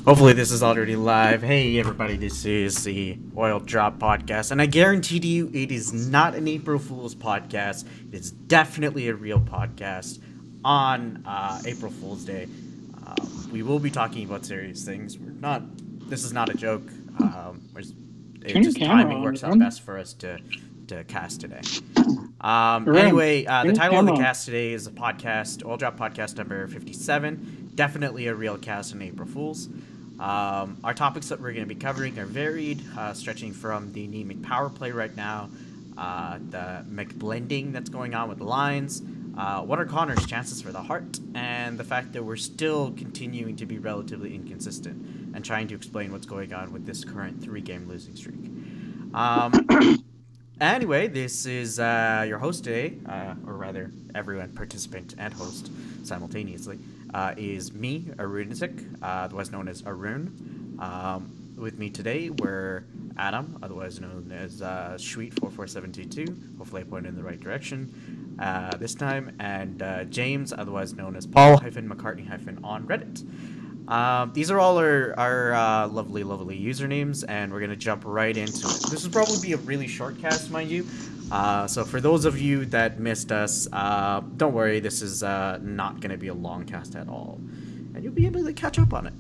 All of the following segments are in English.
Hopefully this is already live. Hey everybody, this is the Oil Drop Podcast, and I guarantee to you it is not an April Fool's podcast. It is definitely a real podcast on April Fool's Day. We will be talking about serious things. This is not a joke. Timing works out best for us to cast today. Anyway, the title of the cast today is a podcast, Oil Drop Podcast number 57. Definitely a real cast on April Fool's. Our topics that we're going to be covering are varied, stretching from the anemic power play right now, the McBlending that's going on with the lines, what are Connor's chances for the Hart, and the fact that we're still continuing to be relatively inconsistent and trying to explain what's going on with this current 3-game losing streak. Anyway, this is your host today, or rather, everyone, participant and host simultaneously, is me, Arunisik, otherwise known as Arun. With me today were Adam, otherwise known as Sweet44722. Hopefully I pointed in the right direction this time. And James, otherwise known as Paul-McCartney- on Reddit. These are all our lovely usernames, and we're going to jump right into it. This will probably be a really short cast, mind you. So for those of you that missed us, don't worry, this is not going to be a long cast at all. And you'll be able to catch up on it.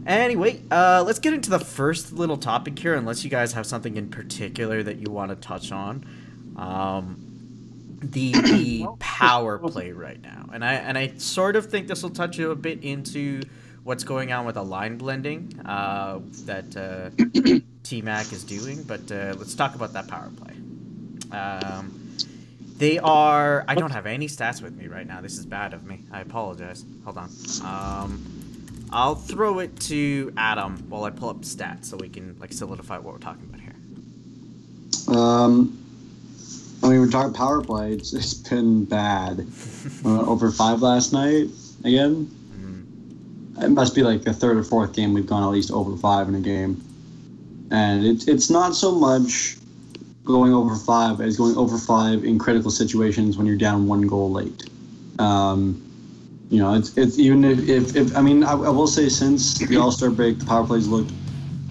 Anyway, let's get into the first little topic here, unless you guys have something in particular that you want to touch on. The power play right now. And I sort of think this will touch a bit into what's going on with the line blending that T-Mac is doing, but let's talk about that power play. They are... I don't have any stats with me right now. This is bad of me. I apologize. Hold on. I'll throw it to Adam while I pull up stats so we can solidify what we're talking about here. I mean, we're talking power play. It's been bad. Over 5 last night again. It must be like the third or fourth game we've gone at least over 5 in a game. And it's not so much going over 5 as going over 5 in critical situations when you're down 1 goal late. It's even if I mean, I will say since the All-Star break, the power plays looked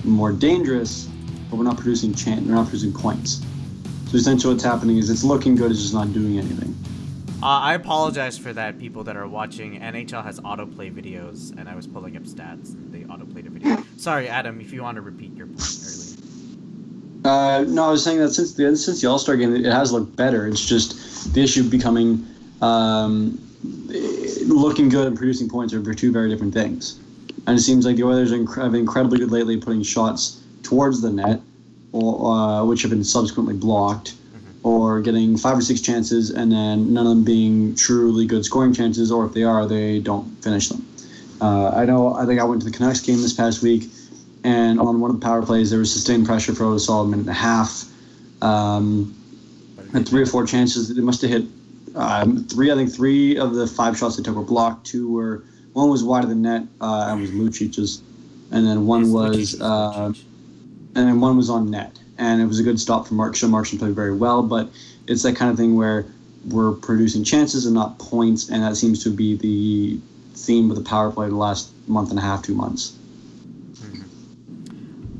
more dangerous, but we're not producing we're not producing points. So essentially what's happening is it's looking good, it's just not doing anything. I apologize for that, people that are watching. NHL has autoplay videos, and I was pulling up stats, and they autoplayed a video. Sorry, Adam, if you want to repeat your point earlier. No, I was saying that since the All-Star game, it has looked better. It's just the issue becoming looking good and producing points are 2 very different things. And it seems like the Oilers have been incredibly good lately putting shots towards the net, or which have been subsequently blocked. Or getting 5 or 6 chances and then none of them being truly good scoring chances, or if they are, they don't finish them. I think I went to the Canucks game this past week, and on one of the power plays, there was sustained pressure for a solid minute and a half. And 3 or 4 chances, they must have hit 3. I think 3 of the 5 shots they took were blocked. 1 was wide of the net, and was Lucic's, and then one was on net. And it was a good stop for Markstrom. Markstrom played very well, but it's that kind of thing where we're producing chances and not points, and that seems to be the theme of the power play the last month and a half, 2 months.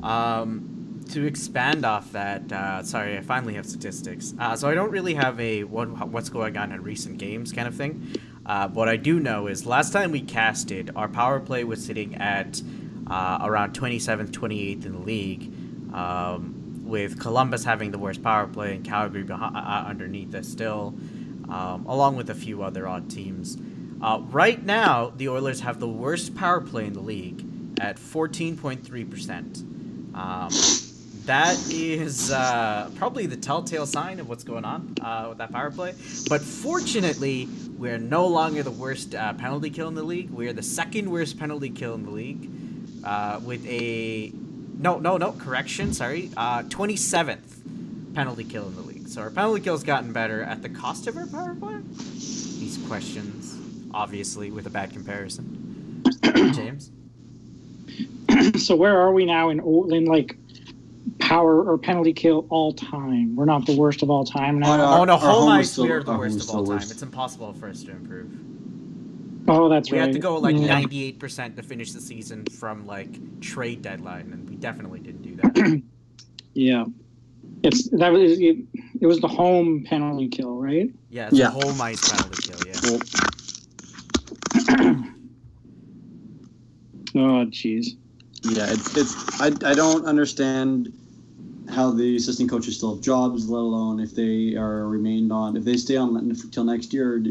To expand off that, sorry, I finally have statistics. So I don't really have a what's going on in recent games kind of thing. What I do know is last time we casted, our power play was sitting at around 27th, 28th in the league. With Columbus having the worst power play and Calgary underneath us still, along with a few other odd teams. Right now, the Oilers have the worst power play in the league at 14.3%. That is probably the telltale sign of what's going on with that power play. But fortunately, we're no longer the worst penalty kill in the league. We're the second worst penalty kill in the league with a... No, correction, sorry. 27th penalty kill in the league. So our penalty kill's gotten better at the cost of our power play? These questions, obviously, with a bad comparison. James? So where are we now in power or penalty kill all time? We're not the worst of all time now? Oh, no, home ice, we are the worst of all time. It's impossible for us to improve. Oh, that's We right. had to go like Yeah. 98% to finish the season from like trade deadline, and we definitely didn't do that. Yeah. It was the home penalty kill, right? Yeah, it's a home ice penalty kill. Yeah. Oh, jeez. Yeah, I don't understand how the assistant coaches still have jobs, let alone if they are remained on. If they stay on until next year,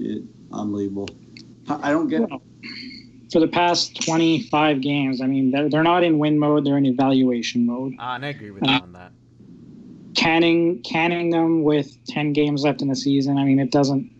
unbelievable. I don't get. Well, for the past 25 games, I mean, they're not in win mode; they're in evaluation mode. And I agree with you on that. Canning them with 10 games left in the season. I mean, it doesn't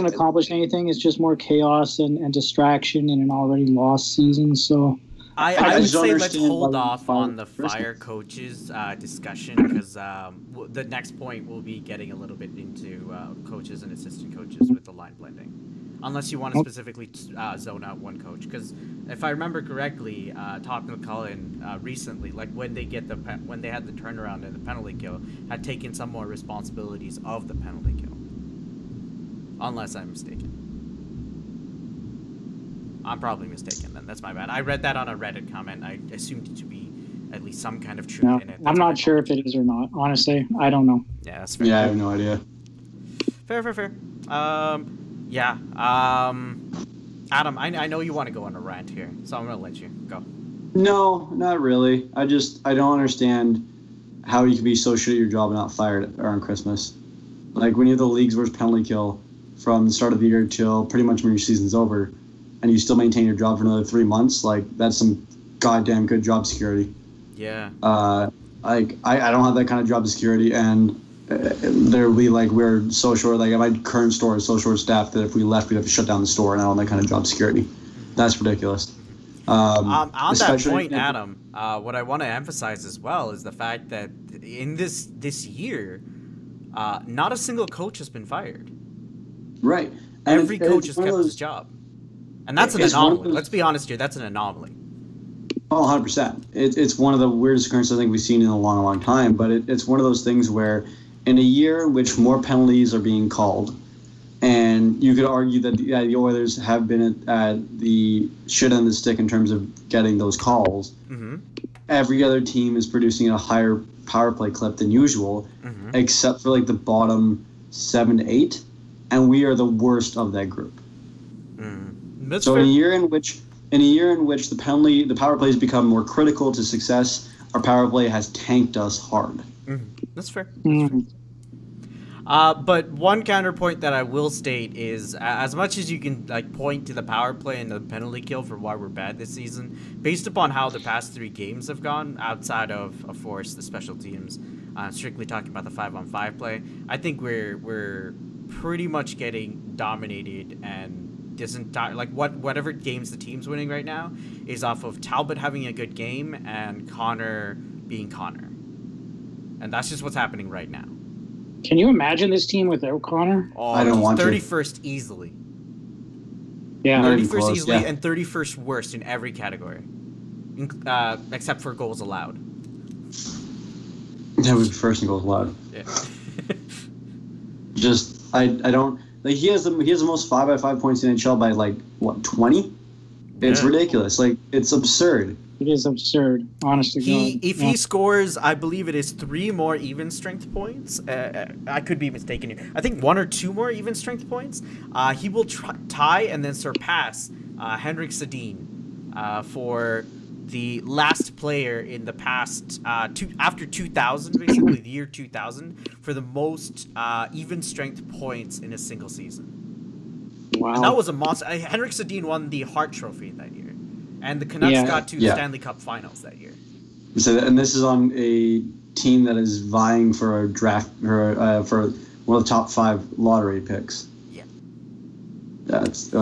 accomplish anything. It's just more chaos and distraction in an already lost season. So I would say let's hold off on the fire coaches discussion, because the next point we'll be getting a little bit into coaches and assistant coaches with the line blending. Unless you want to specifically zone out one coach, because if I remember correctly, talking with Colin recently, like when they had the turnaround and the penalty kill, had taken some more responsibilities of the penalty kill. Unless I'm mistaken. I'm probably mistaken then. That's my bad. I read that on a Reddit comment. I assumed it to be at least some kind of truth in it. I'm not sure if it is or not. Honestly, I don't know. Yeah, that's fair. Yeah, I have no idea. Fair. Yeah. Adam, I know you want to go on a rant here, so I'm going to let you go. No, not really. I don't understand how you can be so shit at your job and not fired around Christmas. Like, when you have the league's worst penalty kill from the start of the year till pretty much when your season's over, and you still maintain your job for another 3 months, like, that's some goddamn good job security. Yeah. I don't have that kind of job security, and there'll be like, we're so short, like my current store is so short staffed that if we left we'd have to shut down the store, and I don't have that kind of job security. That's ridiculous. On that point, Adam, what I want to emphasize as well is the fact that in this year, not a single coach has been fired. Right. Every coach has kept his job. And that's an anomaly. Let's be honest here, that's an anomaly. Oh, 100%. It's one of the weirdest occurrences I think we've seen in a long, long time, but it's one of those things where in a year in which more penalties are being called, and you could argue that the Oilers have been at the shit end of the stick in terms of getting those calls. Mm-hmm. Every other team is producing a higher power play clip than usual, except for like the bottom 7 to 8, and we are the worst of that group. So fair. In a year in which the power play has become more critical to success, our power play has tanked us hard. That's fair. But one counterpoint that I will state is, as much as you can like point to the power play and the penalty kill for why we're bad this season, based upon how the past 3 games have gone, outside of course the special teams, strictly talking about the 5-on-5 play, I think we're pretty much getting dominated, and this entire whatever games the team's winning right now is off of Talbot having a good game and Connor being Connor, and that's just what's happening right now. Can you imagine this team without Connor? Oh, I don't want 31st easily. Yeah, 31st easily, and 31st worst in every category, except for goals allowed. That was first in goals allowed. Yeah. Just I don't like he has the most 5x5 points in NHL by like what 20. It's ridiculous. Like, it's absurd. It is absurd, honestly. If he scores, I believe it is 3 more even strength points. I could be mistaken here. I think 1 or 2 more even strength points. He will tie and then surpass Henrik Sedin for the last player in the past after 2000, basically the year 2000, for the most even strength points in a single season. Wow. And that was a monster. Henrik Sedin won the Hart Trophy that year. And the Canucks got to the Stanley Cup Finals that year. So, and this is on a team that is vying for a draft for one of the top 5 lottery picks. Yeah. That's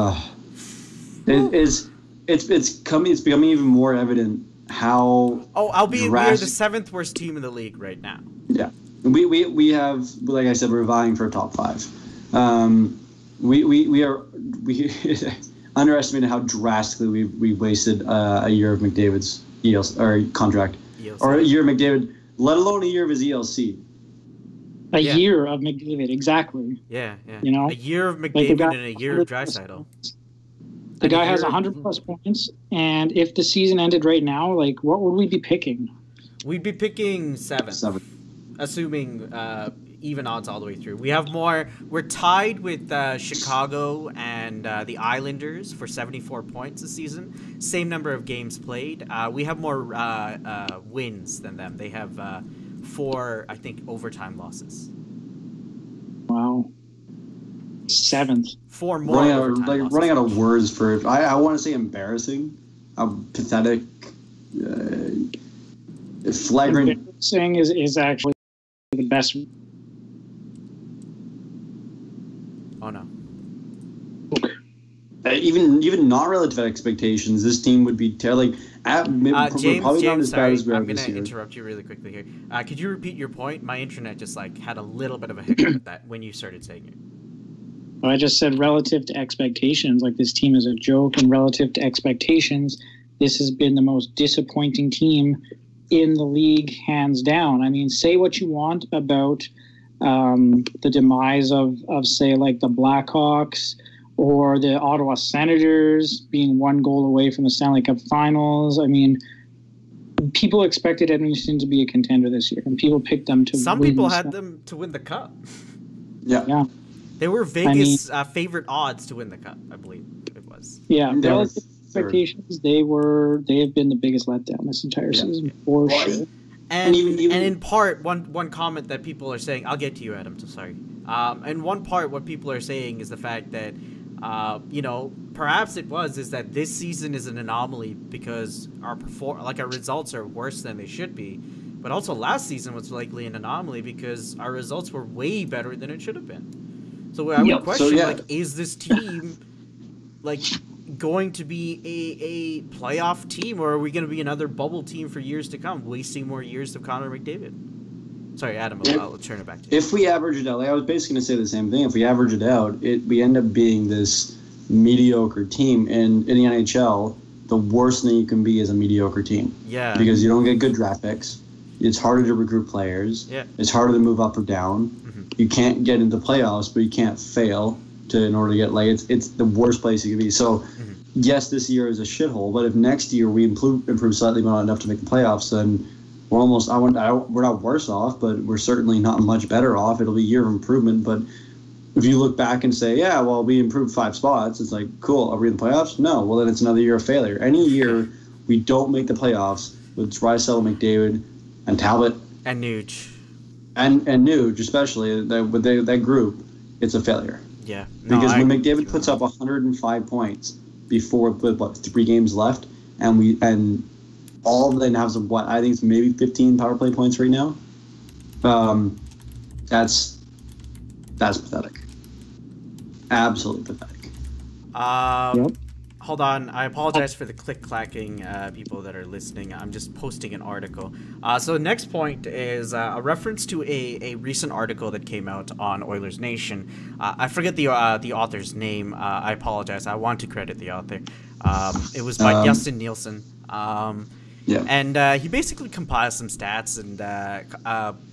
it's becoming even more evident how. Oh, albeit we are the 7th worst team in the league right now. Yeah, we have, like I said, we're vying for a top 5. We underestimated how drastically we wasted a year of McDavid's contract, or a year of McDavid, let alone a year of his ELC. A year of McDavid, exactly. Yeah. You know, a year of McDavid and a year of Draisaitl. The guy has 100 plus points, and if the season ended right now, like, what would we be picking? We'd be picking 7. Assuming even odds all the way through. We have more. We're tied with Chicago and the Islanders for 74 points this season. Same number of games played. We have more wins than them. They have 4, I think, overtime losses. Wow. 7th. 4 more running out of words for it. I want to say embarrassing. How pathetic. Flagrant. Embarrassing is actually the best. Oh no. Even not relative expectations, this team would be James, probably not as bad as we are I'm going this to year. interrupt you really quickly here. Could you repeat your point? My internet just had a little bit of a hiccup with that when you started saying it. Well, I just said relative to expectations, like this team is a joke, and relative to expectations, this has been the most disappointing team in the league, hands down. I mean, say what you want about the demise of say, like the Blackhawks or the Ottawa Senators being 1 goal away from the Stanley Cup Finals. I mean, people expected Edmonton to be a contender this year, and people picked them to Some win. people had them to win the Cup. Yeah. They were Vegas' favorite odds to win the Cup, I believe it was. Yeah, relative expectations, they have been the biggest letdown this entire season, for sure. And in part, one comment that people are saying, I'll get to you, Adam, so sorry. And one part, what people are saying is the fact that, perhaps is that this season is an anomaly because our results are worse than they should be. But also last season was likely an anomaly because our results were way better than it should have been. So I would question, is this team, going to be a playoff team, or are we going to be another bubble team for years to come, wasting more years of Connor McDavid? Sorry, Adam, I'll turn it back to you. If we average it out, I was basically going to say the same thing. If we average it out, we end up being this mediocre team. And in the NHL, the worst thing you can be is a mediocre team. Yeah. Because you don't get good draft picks. It's harder to recruit players. Yeah. It's harder to move up or down. Mm-hmm. You can't get into playoffs, but you can't fail in order to get it's the worst place you can be. So, yes, this year is a shithole, but if next year we improve slightly, but not enough to make the playoffs, then we're almost. We're not worse off, but we're certainly not much better off. It'll be a year of improvement, but if you look back and say, yeah, well, we improved 5 spots, it's like, cool, are we in the playoffs? No. Well, then it's another year of failure. Any year we don't make the playoffs with Draisaitl, McDavid, and Talbot, and Nuge, and Nuge, especially with that group, it's a failure. Yeah. Because when McDavid puts up 105 points before with 3 games left, and all of them have I think it's maybe 15 power play points right now. That's pathetic. Absolutely pathetic. Hold on. I apologize for the click-clacking people that are listening. I'm just posting an article. So the next point is a reference to a recent article that came out on Oilers Nation. I forget the author's name. I apologize. I want to credit the author. It was by Justin Nielsen. And he basically compiles some stats and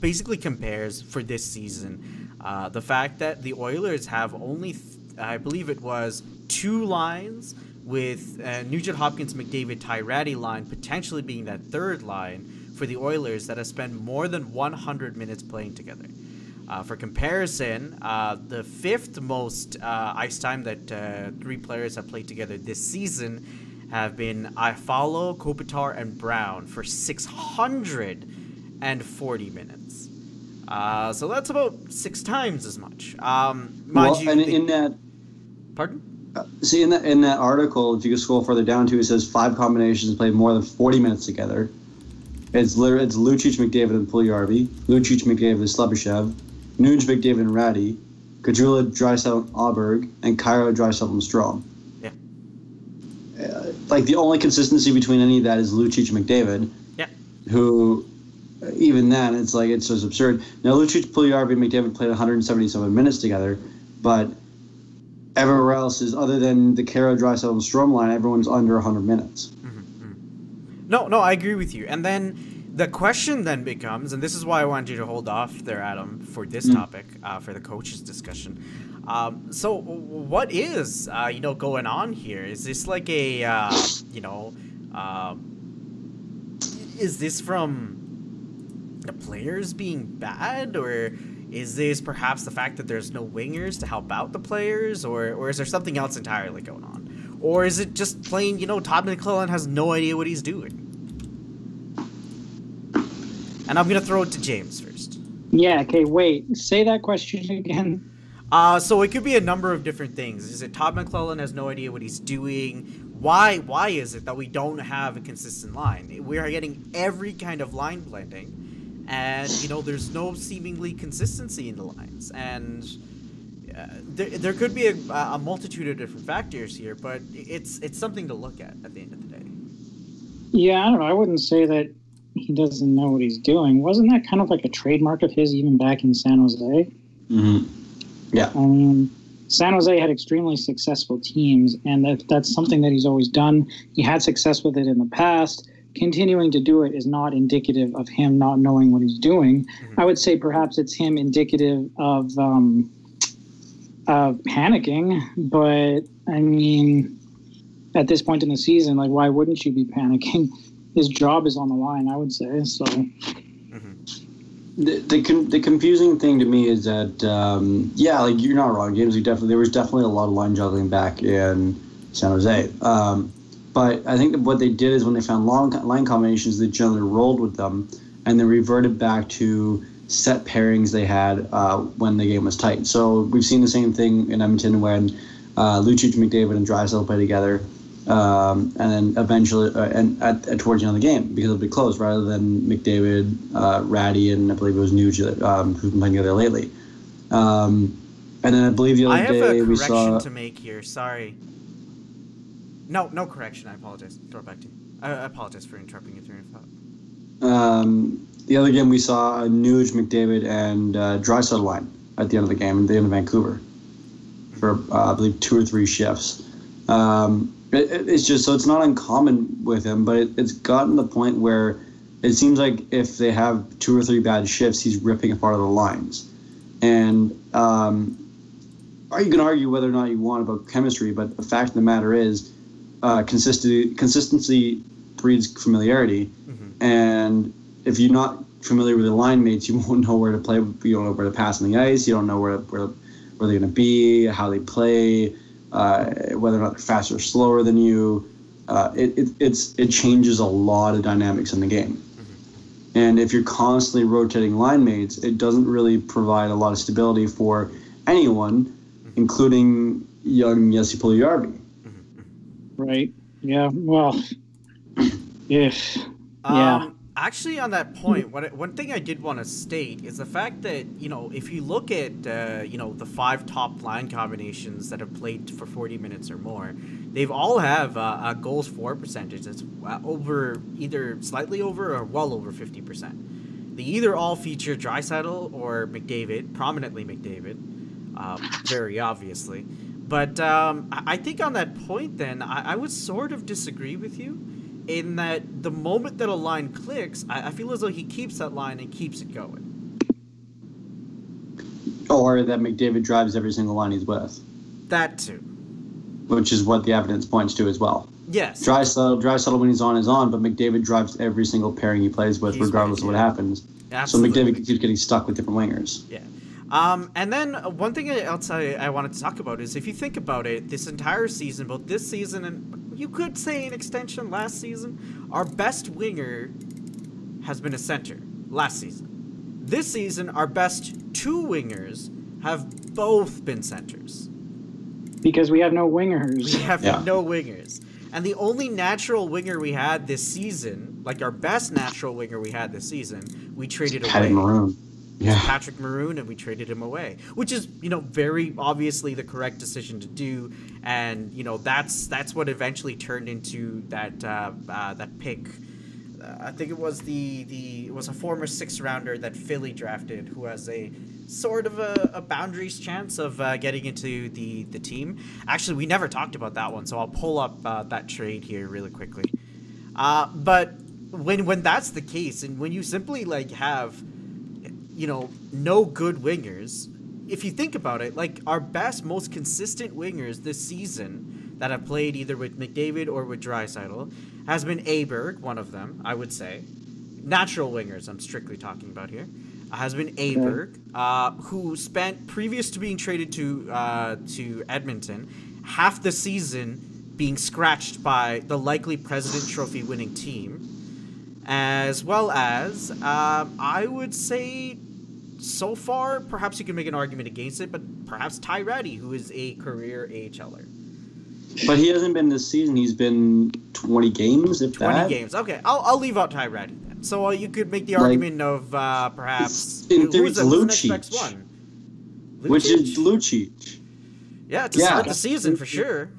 basically compares for this season the fact that the Oilers have only, I believe it was 2 lines, with Nugent Hopkins, McDavid, Tyrati line potentially being that 3rd line for the Oilers that have spent more than 100 minutes playing together. For comparison, the 5th most ice time that 3 players have played together this season have been Iafallo, Kopitar, and Brown for 640 minutes. So that's about 6 times as much. Pardon? See, in that article, if you go scroll further down to, it says 5 combinations played more than 40 minutes together. It's Lucic, McDavid, and Puljujarvi, Lucic, McDavid, and Slebyshev, Nuge, McDavid, and Ratty, Kajula, Draisaitl, Auberg, and Cairo, Draisaitl, and Strome. Yeah. The only consistency between any of that is Lucic, McDavid. Yeah. Who, even then, it's just absurd. Now, Lucic, Puljujarvi, and McDavid played 177 minutes together, but everywhere else is, other than the Cairo, Draisaitl, and Strome line, everyone's under 100 minutes. No, I agree with you. And then The question then becomes, and this is why I wanted you to hold off there, Adam, for this topic, for the coaches discussion. So what is, going on here? Is this like a, is this from the players being bad, or is this perhaps the fact that there's no wingers to help out the players, or is there something else entirely going on? Or is it just plain, Todd McClellan has no idea what he's doing? And I'm going to throw it to James first. Yeah, okay, wait. Say that question again. So it could be a number of different things. Is it Todd McClellan has no idea what he's doing? Why is it that we don't have a consistent line? We are getting every kind of line blending, and, there's no seemingly consistency in the lines. And there could be a multitude of different factors here, but it's something to look at the end of the day. Yeah, I don't know. I wouldn't say that he doesn't know what he's doing. Wasn't that kind of like a trademark of his even back in San Jose? Mm-hmm. Yeah. I mean, San Jose had extremely successful teams, and that's something that he's always done. He had success with it in the past. Continuing to do it is not indicative of him not knowing what he's doing. Mm-hmm. I would say perhaps it's him indicative of panicking, but I mean, at this point in the season, like, why wouldn't you be panicking? His job is on the line, I would say. So, the confusing thing to me is that, like, you're not wrong, James. There was definitely a lot of line juggling back in San Jose. But I think that what they did is when they found line combinations, they generally rolled with them, and they reverted back to set pairings they had when the game was tight. So we've seen the same thing in Edmonton when Lucic, McDavid, and Draisaitl play together. And then eventually, towards the end of the game, because it'll be close, rather than McDavid, Ratty, and I believe it was Nuge who's been playing together lately. And then I believe the other day we saw. I have a correction to make here. Sorry. No correction. I apologize. Throw it back to you. I apologize for interrupting your train of thought. The other game we saw Nuge, McDavid, and Draisaitl line at the end of the game, at the end of Vancouver, for I believe 2 or 3 shifts. It's just, so it's not uncommon with him, but it's gotten to the point where it seems like if they have 2 or 3 bad shifts, he's ripping apart the lines. And you can argue whether or not you want about chemistry, but the fact of the matter is consistency breeds familiarity. Mm-hmm. And if you're not familiar with the line mates, you won't know where to play. You don't know where to pass on the ice. You don't know where they're going to be, how they play. Whether or not they're faster or slower than you, it changes a lot of dynamics in the game. Mm-hmm. And if you're constantly rotating line mates, it doesn't really provide a lot of stability for anyone, mm-hmm. including young Jesse Puljujarvi. Mm-hmm. Right. Yeah. Well. If. Yeah. Actually, on that point, one thing I did want to state is the fact that, if you look at, the 5 top line combinations that have played for 40 minutes or more, they've all have a goals for percentage that's over, either slightly over or well over 50%. They either all feature Draisaitl or McDavid, prominently McDavid, very obviously. But I think on that point, then, I would sort of disagree with you. In that the moment that a line clicks, I feel as though he keeps that line and keeps it going. Or that McDavid drives every single line he's with. That too. Which is what the evidence points to as well. Yes. Draisaitl when he's on is on, but McDavid drives every single pairing he plays with, regardless of what happens. Absolutely. So McDavid keeps getting stuck with different wingers. Yeah. And then one thing else I wanted to talk about is, if you think about it, this entire season, both this season and you could say an extension last season, our best winger has been a center last season. This season, our best 2 wingers have both been centers. Because we have no wingers. We have no wingers. And the only natural winger we had this season, like our best natural winger we had this season, we traded away. Maroon. Yeah. Patrick Maroon, and we traded him away, which is, very obviously the correct decision to do. And, that's what eventually turned into that pick. I think it was it was a former 6th rounder that Philly drafted, who has a sort of a boundaries chance of getting into the team. Actually, we never talked about that one, so I'll pull up that trade here really quickly. But when that's the case, and when you simply like have, no good wingers, if you think about it, like our best, most consistent wingers this season that have played either with McDavid or with Draisaitl has been Aberg, one of them, I would say. Natural wingers, I'm strictly talking about here. Has been Aberg, who spent, previous to being traded to Edmonton, half the season being scratched by the likely President Trophy winning team, as well as, I would say, so far, perhaps you can make an argument against it, but perhaps Ty Ratty, who is a career AHLer. But he hasn't been this season. He's been 20 games, if 20 that. games. Okay, I'll leave out Ty Ratty then. So you could make the argument of perhaps... In theory, it's Lucic. Lucic. Which is Lucic. Yeah, to start the season for sure.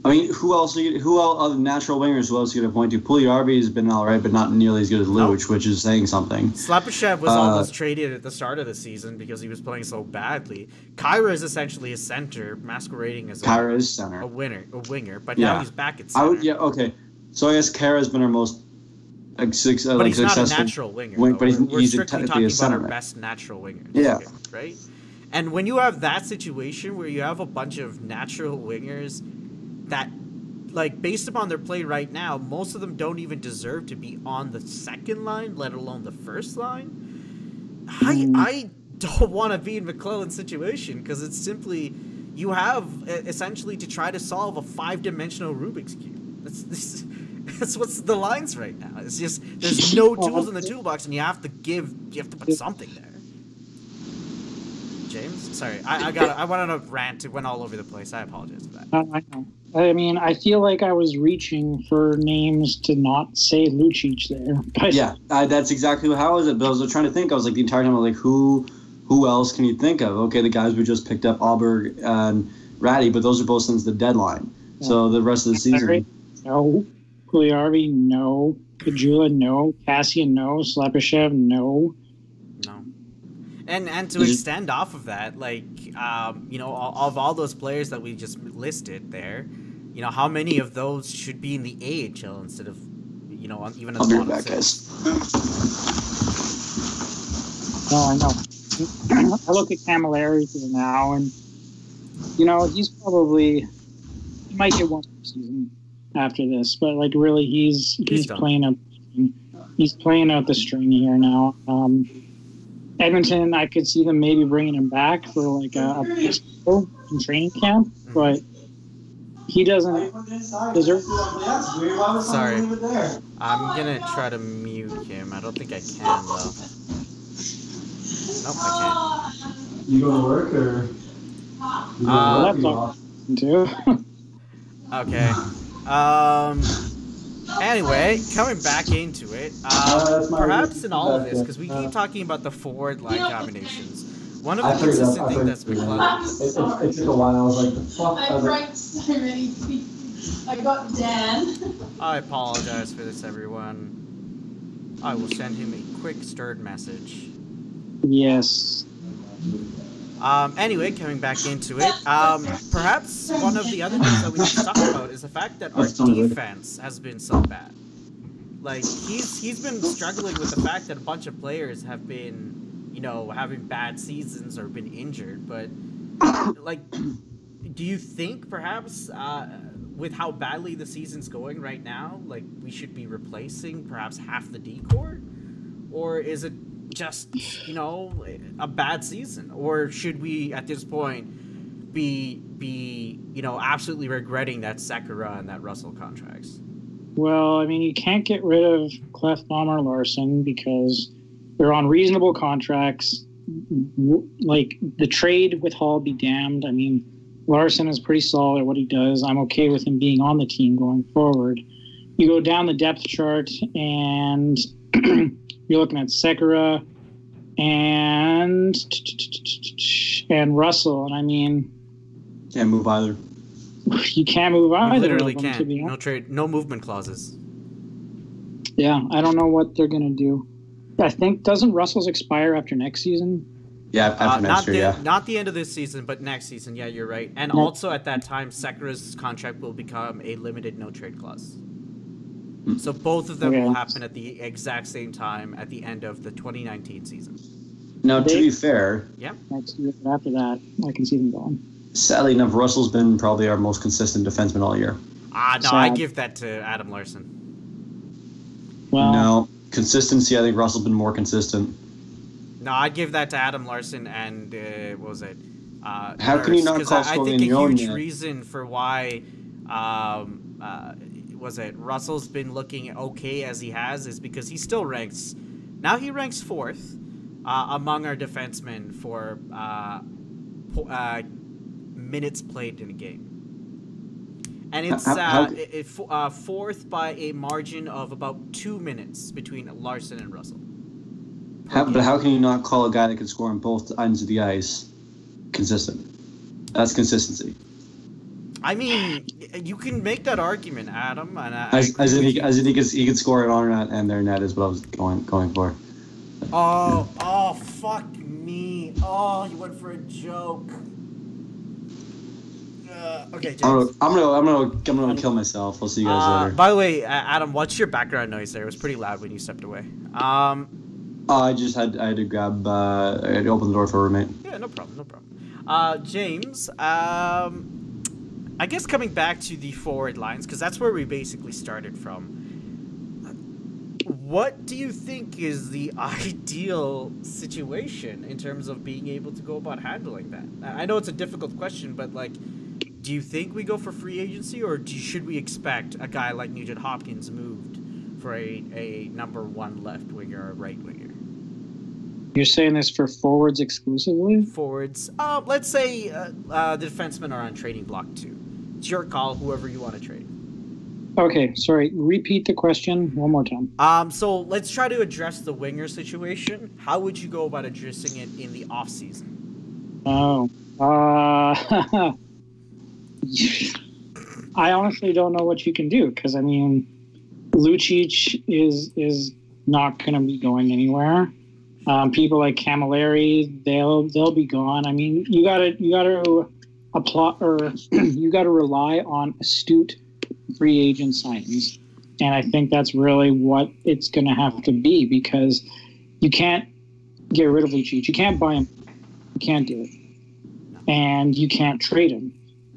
I mean, who else other natural wingers, who else are you going to point to? Puljujarvi has been all right, but not nearly as good as Lucic, which is saying something. Slapashev was almost traded at the start of the season because he was playing so badly. Kyra is essentially a center, masquerading as a winger, but now he's back at center. Okay. So I guess Kyra's been our most but he's successful. Not a natural winger. But he's strictly technically talking a center. about our best natural wingers. Yeah. Right? And when you have that situation where you have a bunch of natural wingers that, like, based upon their play right now, most of them don't even deserve to be on the second line, let alone the first line. I don't want to be in McClellan's situation because it's simply, you have essentially to try to solve a 5-dimensional Rubik's Cube. That's what's the lines right now. It's just, there's no tools in the toolbox, and you have to put something there. James, sorry, I went on a rant. It went all over the place. I apologize for that. I know. I mean, I feel like I was reaching for names to not say Lucic there. But yeah, that's exactly how I was. But I was trying to think. I was like the entire time, I was like, who else can you think of? Okay, the guys we just picked up, Aberg and Ratty, but those are both since the deadline. Yeah. So the rest of the season. No. Puljujarvi, no. Kajula, no. Cassian, no. Slapashev, no. And to extend off of that, like, of all those players that we just listed there, how many of those should be in the AHL instead of, even on the bottom six? Oh, I know. I look at Camilleri here now, and, he might get one season after this, but, like, really, he's playing out the string here now. Edmonton, I could see them maybe bringing him back for like a in training camp, but he doesn't deserve. Sorry, I'm gonna try to mute him. I don't think I can though. Nope, I can't. You go to work or? Okay. Anyway, coming back into it, perhaps in all of this, because we keep talking about the forward line combinations. One of the consistent things that's been it took a while. I was like, the fuck. I franked so many people. I got Dan. I apologize for this, everyone. I will send him a quick stirred message. Yes. Anyway, coming back into it, perhaps one of the other things that we need to talk about is the fact that our defense has been so bad. Like, he's been struggling with the fact that a bunch of players have been, having bad seasons or been injured. But, like, do you think perhaps with how badly the season's going right now, like, we should be replacing perhaps half the D-core? Or is it just, a bad season? Or should we, at this point, be absolutely regretting that Sekera and that Russell contracts? Well, I mean, you can't get rid of Clefbaum or Larson because they're on reasonable contracts. Like, the trade with Hall be damned. I mean, Larson is pretty solid at what he does. I'm okay with him being on the team going forward. You go down the depth chart and you're looking at Sekera and Russell, and I mean, can't move either. You can't move either. You literally can't. No trade, no movement clauses. Yeah, I don't know what they're gonna do. I think doesn't Russell's expire after next season? Yeah, after next year. Not the end of this season, but next season. Yeah, you're right. And also at that time, Sekera's contract will become a limited no trade clause. So both of them Okay. will happen at the exact same time at the end of the 2019 season. Now, to be fair, Next year, after that, I can see them going. sadly enough, Russell's been probably our most consistent defenseman all year. No, I give that to Adam Larson. Well, No, consistency, I think Russell's been more consistent. No, I'd give that to Adam Larson and, what was it? How can you not call I Scully think in a your own huge yet? reason for why, was it Russell's been looking okay as he has is because he still ranks, now he ranks 4th among our defensemen for minutes played in a game. And it's 4th by a margin of about 2 minutes between Larson and Russell. But how can you not call a guy that can score on both ends of the ice consistent? That's consistency. I mean, you can make that argument, Adam. And As in he could score it on net and their net is what I was going for. Oh, fuck me. Oh, you went for a joke. Okay, James. I'm gonna kill myself. I'll see you guys later. By the way, Adam, what's your background noise there? It was pretty loud when you stepped away. I had to grab. I had to open the door for a roommate. Yeah, no problem. James, I guess coming back to the forward lines, because that's where we basically started from. What do you think is the ideal situation in terms of being able to go about handling that? I know it's a difficult question, but like, do you think we go for free agency, or should we expect a guy like Nugent Hopkins moved for a number 1 left winger or right winger? you're saying this for forwards exclusively? Forwards. Let's say the defensemen are on trading block 2. It's your call, whoever you want to trade. Okay, sorry. Repeat the question one more time. So let's try to address the winger situation. How would you go about addressing it in the off season? Oh. I honestly don't know what you can do because, I mean, Lucic is not going to be going anywhere. People like Camilleri, they'll be gone. I mean, you gotta apply or you gotta rely on astute free agent signings, and I think that's really what it's going to have to be because you can't get rid of Lucic. You can't buy him. You can't do it, and you can't trade him.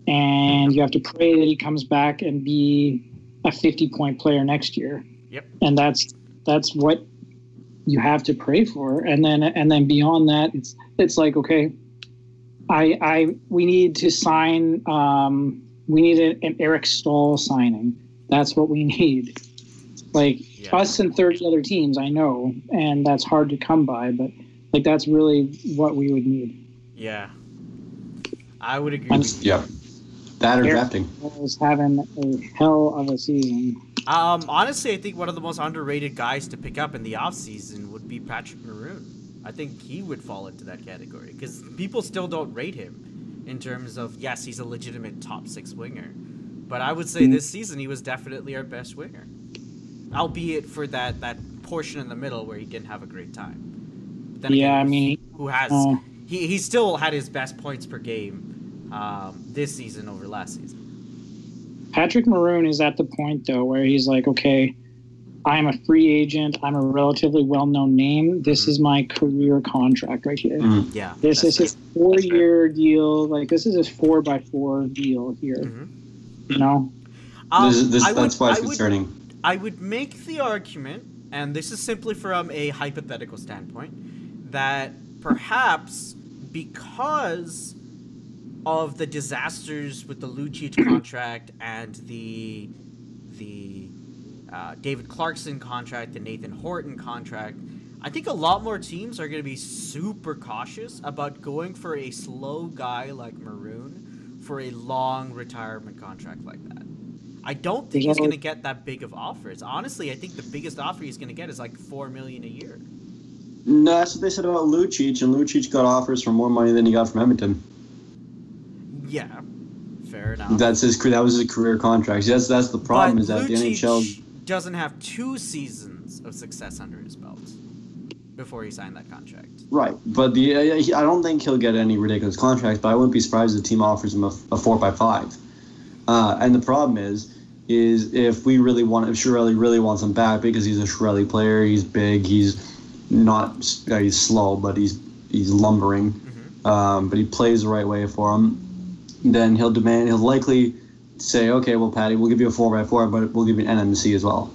And you have to pray that he comes back and be a 50-point player next year. Yep. And that's what you have to pray for. And then beyond that, it's like, okay, we need to sign. We need an Eric Stahl signing. That's what we need. Like us and 30 other teams, I know, and that's hard to come by, but like that's really what we would need. Yeah, I would agree. Yeah. That or Eric drafting. Was having a hell of a season. Honestly, I think one of the most underrated guys to pick up in the offseason would be Patrick Maroon. I think he would fall into that category because people still don't rate him in terms of, yes, he's a legitimate top 6 winger. But I would say this season he was definitely our best winger. Albeit for that portion in the middle where he didn't have a great time. But then again, I mean, who has he still had his best points per game this season over last season. Patrick Maroon is at the point, though, where he's like, okay, I'm a free agent. I'm a relatively well-known name. This is my career contract right here. Yeah. This is his 4-year deal. Like, this is his 4x4 deal here. You know? That's why it's concerning. I would make the argument, and this is simply from a hypothetical standpoint, that perhaps because of the disasters with the Lucic contract and the David Clarkson contract, the Nathan Horton contract, I think a lot more teams are going to be super cautious about going for a slow guy like Maroon for a long retirement contract like that. I don't think he's going to get that big of offers. Honestly, I think the biggest offer he's going to get is like $4 million a year. No, that's what they said about Lucic, and Lucic got offers for more money than he got from Edmonton. Yeah, fair enough. That was his career contract. That's the problem. But is that Lucic the NHL doesn't have 2 seasons of success under his belt before he signed that contract. Right, but I don't think he'll get any ridiculous contracts. But I wouldn't be surprised if the team offers him a 4x5. And the problem is is if Chiarelli really wants him back because he's a Chiarelli player, he's big, he's slow, but he's lumbering, but he plays the right way for him. Then he'll likely say, okay, well, Patty, we'll give you a 4x4, but we'll give you an NMC as well,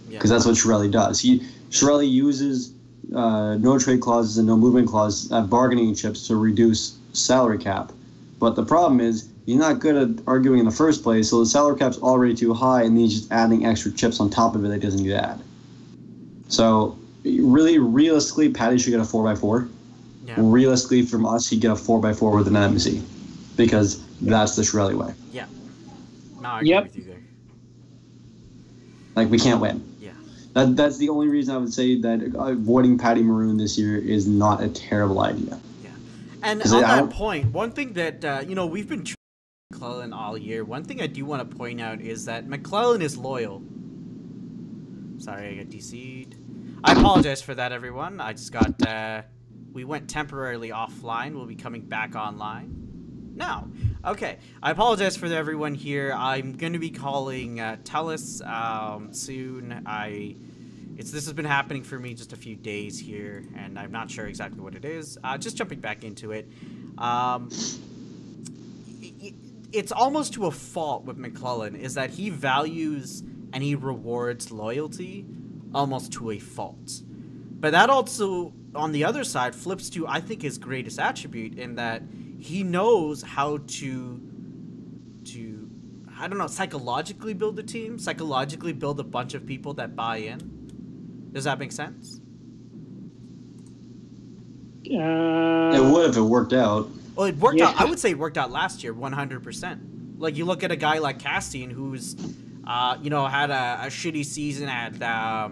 because that's what Chiarelli does. Chiarelli uses no trade clauses and no movement clauses, bargaining chips to reduce salary cap. But the problem is he's not good at arguing in the first place, so the salary cap's already too high, and he's just adding extra chips on top of it that he doesn't need to add. So really, realistically, Patty should get a 4x4. Yeah. Realistically, from us, he'd get a 4x4 with an NMC, because that's the Chiarelli way. Yeah. No, I agree with you there. Like, we can't win. Yeah. That's the only reason I would say that avoiding Patty Maroon this year is not a terrible idea. Yeah. And on that point, one thing that, we've been McClellan all year. One thing I do want to point out is that McClellan is loyal. Sorry, I got DC'd. I apologize for that, everyone. I just got, we went temporarily offline. We'll be coming back online now. Okay, I apologize for everyone here. I'm going to be calling Telus soon. This has been happening for me just a few days here, and I'm not sure exactly what it is. Just jumping back into it. It's almost to a fault with McClellan is that he values and he rewards loyalty almost to a fault. But that also, on the other side, flips to, I think, his greatest attribute in that he knows how to I don't know, psychologically build a team, psychologically build a bunch of people that buy in. Does that make sense? It would if it worked out. Well, it worked out. I would say it worked out last year, 100%. Like, you look at a guy like Castine, who's, had a shitty season, had a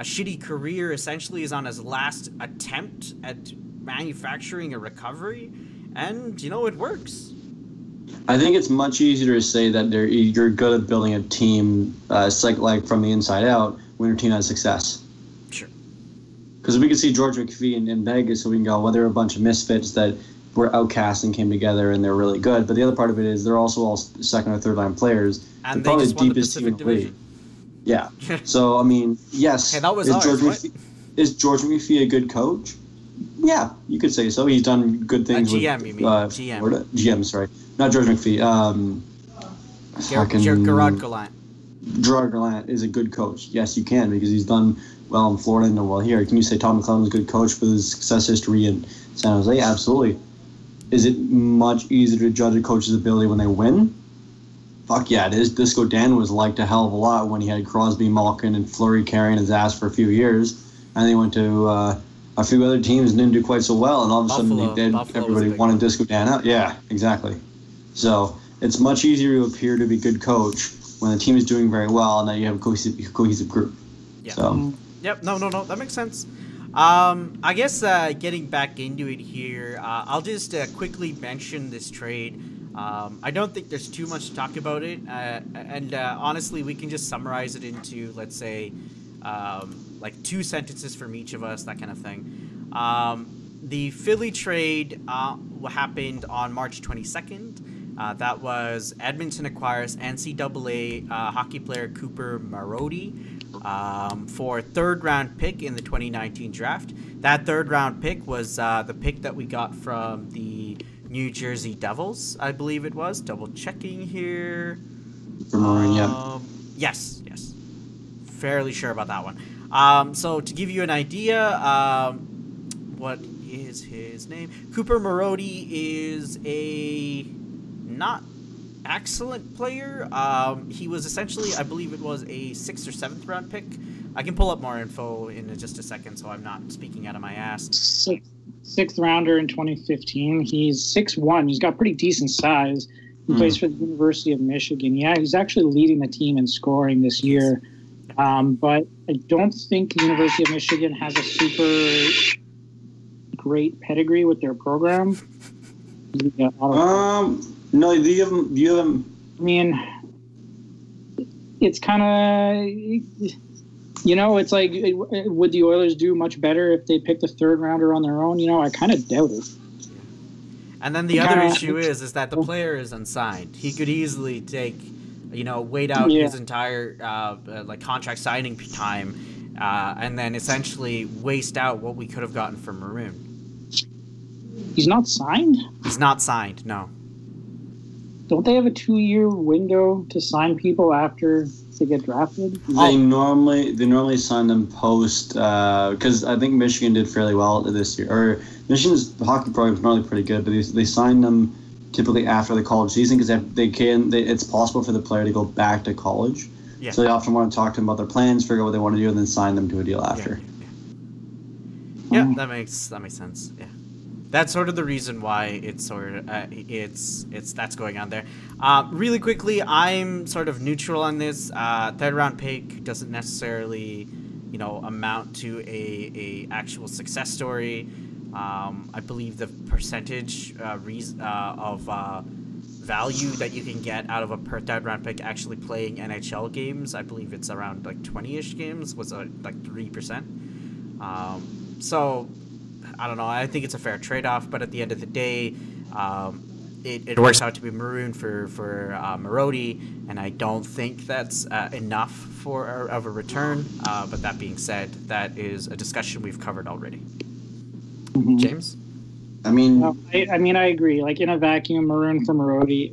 shitty career, essentially is on his last attempt at manufacturing a recovery, and, it works. I think it's much easier to say that you're good at building a team, like from the inside out, when your team has success. Sure. Because we could see George McPhee in Vegas, so we can go, well, they're a bunch of misfits that were outcast and came together, and they're really good. But the other part of it is they're also all second or third line players. And they're probably the deepest team in the league. Yeah. So, I mean, yes. Hey, that was is George McPhee a good coach? Yeah, you could say so. He's done good things GM, with you mean. GM. Florida. GM, sorry. Not George McPhee. Gerard Gallant. Gerard Gallant is a good coach. Yes, you can, because he's done well in Florida and done well here. Can you say Tom McClellan's a good coach with his success history in San Jose? Absolutely. Is it much easier to judge a coach's ability when they win? Fuck yeah, it is. Disco Dan was liked a hell of a lot when he had Crosby, Malkin, and Fleury carrying his ass for a few years. And then he went to a few other teams and didn't do quite so well. And all of a sudden everybody wanted Disco Dan out. Yeah, exactly. So it's much easier to appear to be a good coach when the team is doing very well and that you have a cohesive group. Yeah. So. Yep, no, that makes sense. I guess getting back into it here, I'll just quickly mention this trade. I don't think there's too much to talk about it, and honestly, we can just summarize it into, let's say, like 2 sentences from each of us, that kind of thing. The Philly trade happened on March 22nd. That was Edmonton acquires NCAA hockey player Cooper Marody for a 3rd-round pick in the 2019 draft. That 3rd-round pick was the pick that we got from the New Jersey Devils, I believe it was. Double checking here. Yes. Fairly sure about that one. So to give you an idea, what is his name? Cooper Marody is a not excellent player. He was essentially, I believe it was a 6th or 7th round pick. I can pull up more info in just a second, so I'm not speaking out of my ass. 6th rounder in 2015. He's 6'1". He's got pretty decent size. He plays for the University of Michigan. Yeah, he's actually leading the team in scoring this year. But I don't think the University of Michigan has a super great pedigree with their program. No, do you have them? I mean, it's kind of, it's like, would the Oilers do much better if they picked a 3rd rounder on their own? I kind of doubt it. And then the other issue is that the player is unsigned. He could easily take wait out Yeah. his entire like contract signing time, and then essentially waste out what we could have gotten from Maroon. He's not signed? He's not signed, no. Don't they have a 2-year window to sign people after they get drafted? They normally sign them post, because I think Michigan did fairly well this year. Or Michigan's hockey program is normally pretty good, but they sign them typically after the college season because it's possible for the player to go back to college. Yeah. So they often want to talk to them about their plans, figure out what they want to do, and then sign them to a deal after. Yeah, that makes sense. Yeah. That's sort of the reason why it's sort of that's going on there. Really quickly, I'm sort of neutral on this. Third round pick doesn't necessarily, amount to a actual success story. I believe the percentage of value that you can get out of a third round pick actually playing NHL games, I believe it's around like 20-ish games, was like 3%. So I don't know. I think it's a fair trade-off, but at the end of the day, it works out to be Maroon for Marody, and I don't think that's enough of a return. But that being said, that is a discussion we've covered already. Mm-hmm. James? I mean, I agree. Like in a vacuum, Maroon for Marody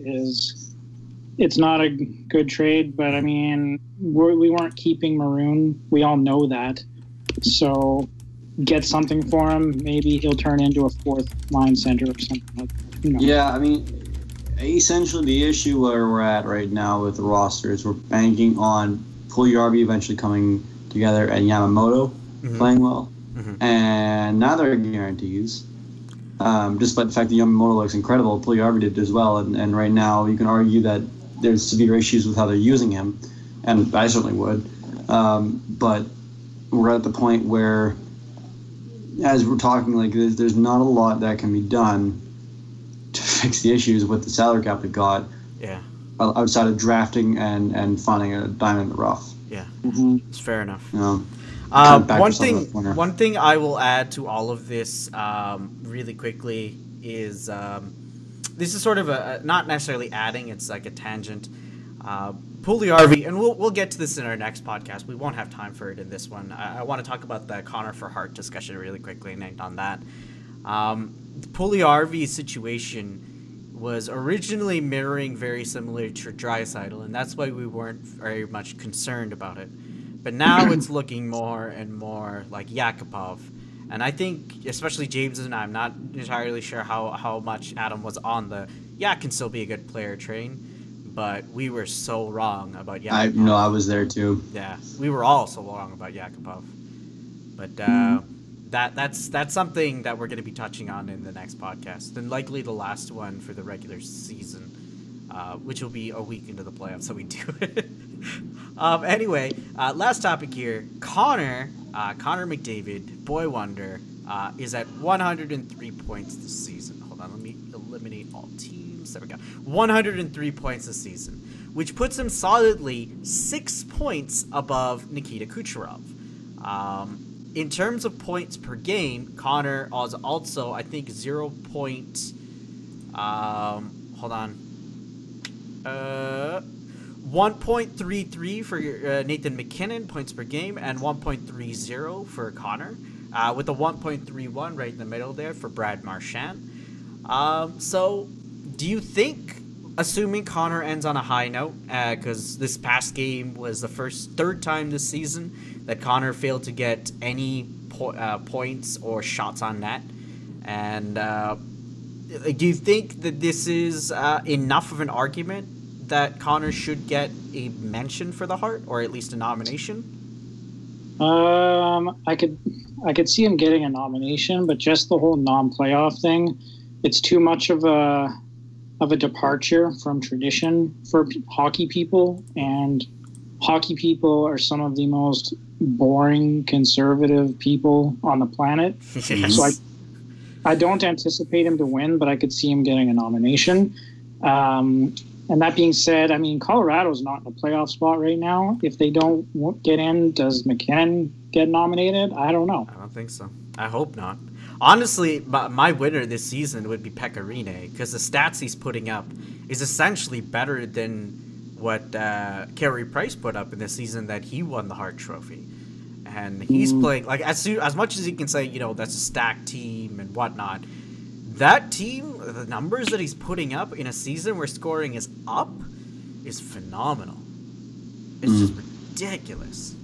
it's not a good trade, but I mean, we weren't keeping Maroon. We all know that. So get something for him. Maybe he'll turn into a fourth line center or something like that. Yeah, I mean, essentially the issue where we're at right now with the roster is we're banking on Puljujarvi eventually coming together and Yamamoto playing well. Mm-hmm. And neither are guarantees. Despite the fact that Yamamoto looks incredible, Puljujarvi did as well. And right now you can argue that there's severe issues with how they're using him, and I certainly would. But we're at the point where, as we're talking, like there's not a lot that can be done to fix the issues with the salary cap we got. Yeah. Outside of drafting and finding a diamond in the rough. Yeah. Mm-hmm. It's fair enough. One thing I will add to all of this really quickly is this is sort of a not necessarily adding, it's like a tangent. Puljujarvi, and we'll get to this in our next podcast. We won't have time for it in this one. I want to talk about the Connor for Hart discussion really quickly and end on that. The Puljujarvi situation was originally mirroring very similar to Draisaitl, and that's why we weren't very much concerned about it. But now it's looking more and more like Yakupov. And I think, especially James and I'm not entirely sure how much Adam was on the can still be a good player train, but we were so wrong about Yakupov. I was there too. Yeah, we were all so wrong about Yakupov. But that's something that we're going to be touching on in the next podcast, and likely the last one for the regular season, which will be a week into the playoffs, so we do it. Anyway, last topic here. Connor McDavid, boy wonder, is at 103 points this season. Hold on, let me eliminate all teams. There we go. 103 points this season, which puts him solidly 6 points above Nikita Kucherov. In terms of points per game, Connor was also, I think, 1.33 for Nathan McKinnon points per game, and 1.30 for Connor, with a 1.31 right in the middle there for Brad Marchand. So do you think, assuming Connor ends on a high note, because this past game was the third time this season that Connor failed to get any points or shots on net, and do you think that this is enough of an argument that Connor should get a mention for the Hart, or at least a nomination? I could see him getting a nomination, but just the whole non-playoff thing, it's too much of a departure from tradition for hockey people, and hockey people are some of the most boring, conservative people on the planet. Yes. So I don't anticipate him to win, but I could see him getting a nomination. And that being said, I mean, Colorado's not in a playoff spot right now. If they don't get in, does McKinnon get nominated? I don't know. I don't think so. I hope not. Honestly, my winner this season would be Pekka Rinne, because the stats he's putting up is essentially better than what Carey Price put up in the season that he won the Hart Trophy. And he's playing, like, as much as he can say, you know, that's a stacked team and whatnot, that team, the numbers that he's putting up in a season where scoring is up is phenomenal. It's just ridiculous.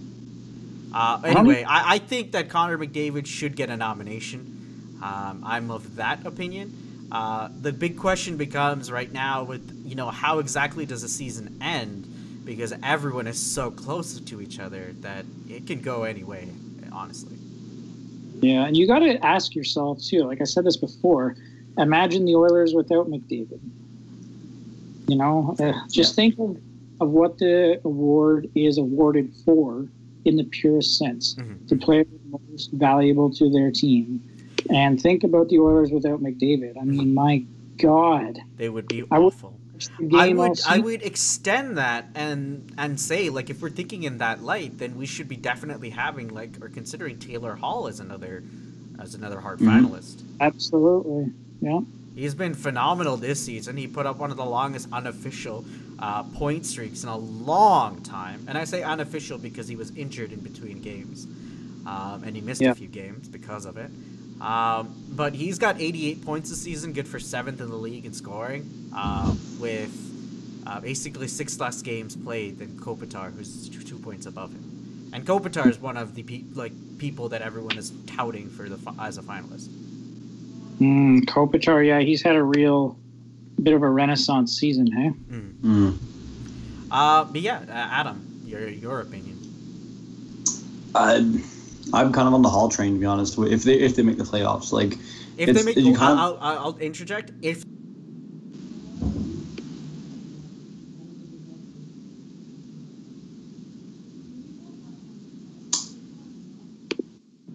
Anyway, I think that Connor McDavid should get a nomination. I'm of that opinion. The big question becomes right now with, you know, how exactly does the season end? Because everyone is so close to each other that it can go any way, honestly. Yeah, and you got to ask yourself, too, like I said this before, imagine the Oilers without McDavid. You know, just think of what the award is awarded for in the purest sense. The player most valuable to their team. And think about the Oilers without McDavid. I mean, my God. They would be awful. I would extend that and say, like, if we're thinking in that light, then we should be definitely having, like, or considering Taylor Hall as another Hart finalist. Absolutely, yeah. He's been phenomenal this season. He put up one of the longest unofficial point streaks in a long time, and I say unofficial because he was injured in between games, and he missed a few games because of it. But he's got 88 points this season, good for 7th in the league in scoring, with basically 6 less games played than Kopitar, who's 2 points above him. And Kopitar is one of the people that everyone is touting for as a finalist. Kopitar, yeah, he's had a real bit of a renaissance season, hey? But yeah, Adam, your opinion. I'm kind of on the Hall train, to be honest. If they make the playoffs, like if they make, I'll interject. If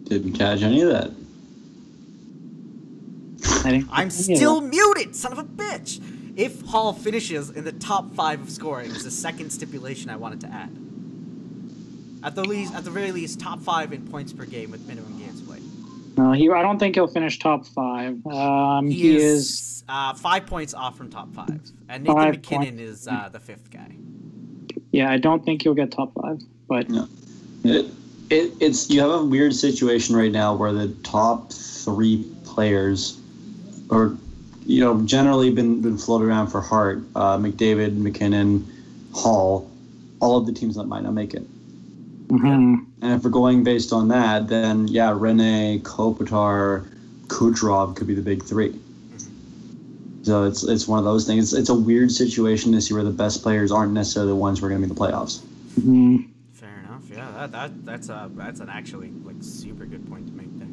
didn't catch any of that. I'm still muted, son of a bitch. If Hall finishes in the top 5 of scoring, is the second stipulation I wanted to add. At the very least, top 5 in points per game with minimum games played. No, I don't think he'll finish top 5. He is 5 points off from top 5, and Nathan McKinnon is the 5th guy. Yeah, I don't think he'll get top 5, but no. It's you have a weird situation right now where the top 3 players, or you know, generally been floated around for Hart, McDavid, McKinnon, Hall, all of the teams that might not make it. And if we're going based on that, then yeah, Rene, Kopitar, Kucherov could be the big 3. So it's one of those things. It's a weird situation to see where the best players aren't necessarily the ones who are going to be in the playoffs. Fair enough. Yeah, that's an actually like super good point to make there.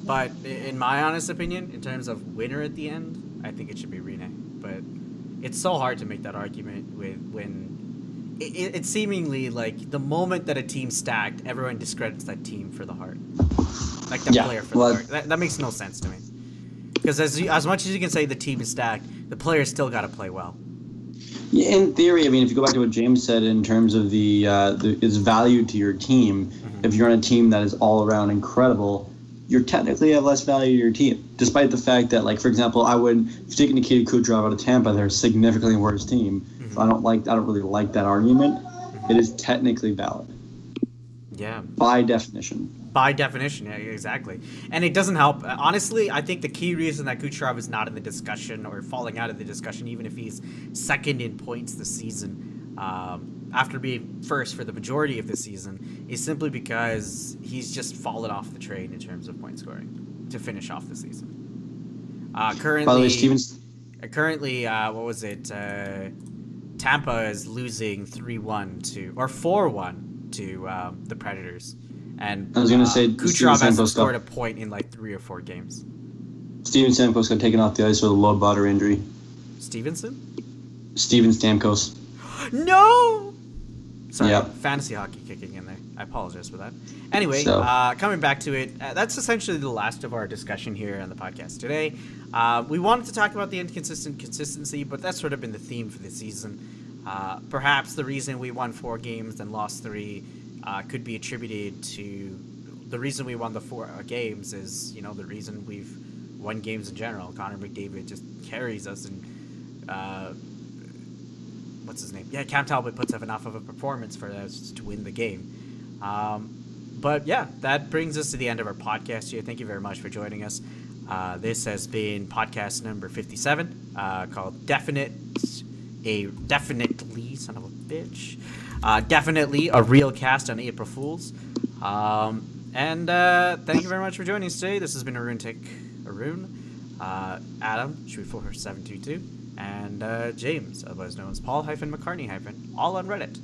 But in my honest opinion, in terms of winner at the end, I think it should be Rene. But it's so hard to make that argument when it's seemingly like the moment that a team's stacked, everyone discredits that team for the Hart. Like the player for the Hart. That makes no sense to me. Because as much as you can say the team is stacked, the players still got to play well. Yeah, in theory, I mean, if you go back to what James said in terms of the its value to your team, if you're on a team that is all around incredible, you technically have less value to your team. Despite the fact that, like, for example, if you take Nikita Kucherov out of Tampa, they're a significantly worse team. So I don't really like that argument. It is technically valid. Yeah. By definition. By definition, yeah, exactly. And it doesn't help. Honestly, I think the key reason that Kucherov is not in the discussion or falling out of the discussion, even if he's second in points this season, after being first for the majority of the season, is simply because he's just fallen off the train in terms of point scoring to finish off the season. Currently, by the way, Stevens. Currently, what was it? Tampa is losing 3-1 or 4-1 to the Predators. And I was going to say Kucherov hasn't scored a point in like 3 or 4 games. Steven Stamkos got taken off the ice with a low body injury. Steven Stamkos. No! Sorry, yep. Fantasy hockey kicking in there. I apologize for that. Anyway, coming back to it, that's essentially the last of our discussion here on the podcast today. We wanted to talk about the inconsistent consistency, but that's sort of been the theme for the season. Perhaps the reason we won 4 games and lost 3 could be attributed to the reason we won the 4 games is, you know, the reason we've won games in general. Connor McDavid just carries us, and what's his name? Yeah, Cam Talbot puts up enough of a performance for us to win the game. But yeah, that brings us to the end of our podcast here. Thank you very much for joining us. This has been podcast number 57, called Definitely, son of a bitch. Definitely a real cast on April Fools. And thank you very much for joining us today. This has been Arun, Adam, Shoot4722, and James, otherwise known as Paul-McCartney-, all on Reddit.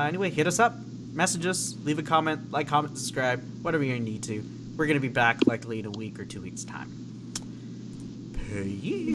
Anyway, hit us up, message us, leave a comment, comment, subscribe, whatever you need to. We're going to be back likely in a week or 2 weeks' time. Peace.